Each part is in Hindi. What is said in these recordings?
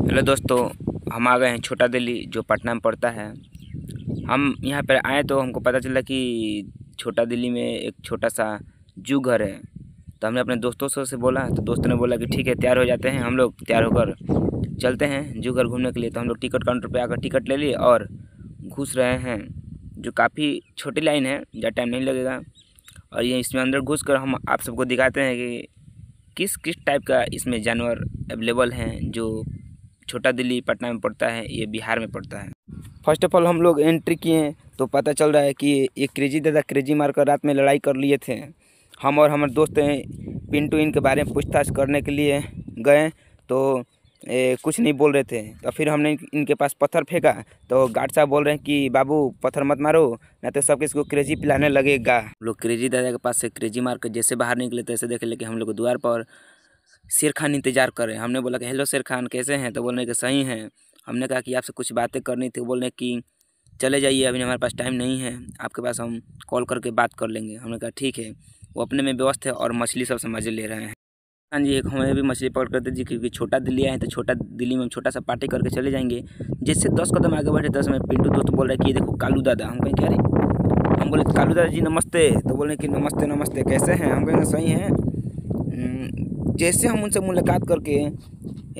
हेलो दोस्तों, हम आ गए हैं छोटा दिल्ली जो पटना में पड़ता है। हम यहाँ पर आए तो हमको पता चला कि छोटा दिल्ली में एक छोटा सा जू घर है। तो हमने अपने दोस्तों से बोला, तो दोस्तों ने बोला कि ठीक है, तैयार हो जाते हैं। हम लोग तैयार होकर चलते हैं जू घर घूमने के लिए। तो हम लोग टिकट काउंटर पे आकर टिकट ले लिए और घुस रहे हैं। जो काफ़ी छोटी लाइन है, ज़्यादा टाइम नहीं लगेगा। और ये इसमें अंदर घुस कर हम आप सबको दिखाते हैं कि किस किस टाइप का इसमें जानवर अवेलेबल हैं। जो छोटा दिल्ली पटना में पड़ता है, ये बिहार में पड़ता है। फर्स्ट ऑफ ऑल हम लोग एंट्री किए तो पता चल रहा है कि ये क्रेजी दादा क्रेजी मारकर रात में लड़ाई कर लिए थे। हम और हमारे दोस्त पिंटू इनके बारे में पूछताछ करने के लिए गए तो कुछ नहीं बोल रहे थे। तो फिर हमने इनके पास पत्थर फेंका तो गार्ड साहब बोल रहे हैं कि बाबू पत्थर मत मारो, नहीं तो सब किसी को क्रेजी पिलाने लगेगा। लोग क्रेजी दादा के पास से क्रेजी मार कर जैसे बाहर निकले तैसे देखे, लेकिन हम लोग द्वार पर शेर खान इंतजार कर रहे हैं। हमने बोला कि हेलो शेर खान, कैसे हैं? तो बोलने के सही हैं। हमने कहा कि आपसे कुछ बातें करनी थी। बोलने कि चले जाइए, अभी हमारे पास टाइम नहीं है, आपके पास हम कॉल करके बात कर लेंगे। हमने कहा ठीक है। वो अपने में व्यस्त है और मछली सब मजे ले रहे हैं। हाँ जी, एक हमें भी मछली पकड़ कर दीजिए, क्योंकि छोटा दिल्ली आए हैं तो छोटा दिल्ली में हम छोटा सा पार्टी करके चले जाएंगे। जैसे 10 कदम आगे बढ़े 10 में पिंटू दोस्त बोल रहा है कि ये देखो कालू दादा। हम कहें क्या रे? हम बोले कालू दादा जी नमस्ते। तो बोले कि नमस्ते नमस्ते, कैसे हैं? हम कहेंगे सही हैं। जैसे हम उनसे मुलाकात करके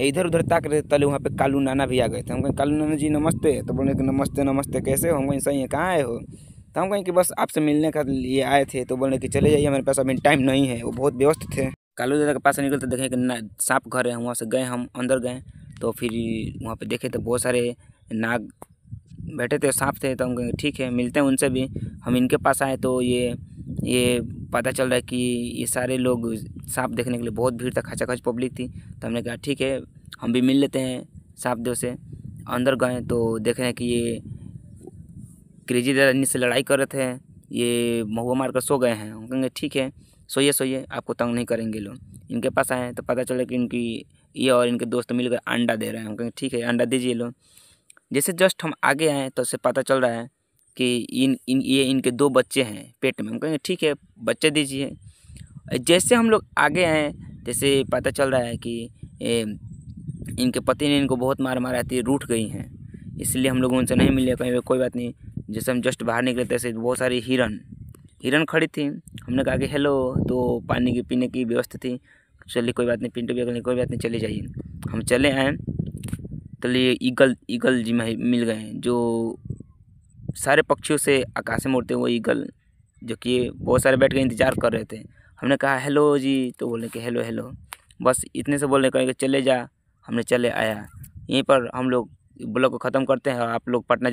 इधर उधर ताक रहे तले वहाँ पे कालू नाना भी आ गए थे। हम कहें कालू नाना जी नमस्ते। तो बोले कि नमस्ते नमस्ते, कैसे हो? हम कहें सही है, कहाँ आए हो? तो हम कहें कि बस आपसे मिलने का लिए आए थे। तो बोले कि चले जाइए, हमारे पास अभी टाइम नहीं है। वो बहुत व्यस्त थे। कालू दादा के पास निकलते देखें कि सांप घर है। वहाँ से गए, हम अंदर गए तो फिर वहाँ पे देखे तो बहुत सारे नाग बैठे थे, सांप थे। तो हम कहेंगे ठीक है, मिलते हैं उनसे भी। हम इनके पास आए तो ये पता चल रहा है कि ये सारे लोग सांप देखने के लिए बहुत भीड़ था, खचाखच पब्लिक थी। तो हमने कहा ठीक है, हम भी मिल लेते हैं सांप देव से। अंदर गए तो देख रहे हैं कि ये क्रेजी दादा से लड़ाई कर रहे थे। ये महुआ मार कर सो गए हैं। हम कहेंगे ठीक है, सोइए सोइए, आपको तंग नहीं करेंगे लोग। इनके पास आए हैं तो पता चला कि इनकी ये और इनके दोस्त मिलकर अंडा दे रहे हैं। हम कहेंगे ठीक है, अंडा दीजिए लोग। जैसे जस्ट हम आगे आए तो उससे पता चल रहा है कि ये इनके 2 बच्चे हैं पेट में। हम कहेंगे ठीक है, बच्चे दीजिए। जैसे हम लोग आगे आए जैसे पता चल रहा है कि इनके पति ने इनको बहुत मार मारा थी, रूठ गई हैं। इसलिए हम लोग उनसे नहीं मिले। कहीं कोई बात नहीं। जैसे हम जस्ट बाहर निकले तैसे बहुत सारी हिरन खड़ी थी। हमने कहा कि हेलो, तो पानी की पीने की व्यवस्था थी। चलिए कोई बात नहीं, पिंटू भी अगले कोई बात नहीं, चले जाइए। हम चले आए तो लिए ईगल जी मिल गए, जो सारे पक्षियों से आकाश में उड़ते हुए ईगल, जो कि बहुत सारे बैठ के इंतज़ार कर रहे थे। हमने कहा हेलो जी, तो बोले कि हेलो हेलो, बस इतने से बोलने कहेंगे चले जा। हमने चले आया। यहीं पर हम लोग ब्लॉग को ख़त्म करते हैं और आप लोग पटना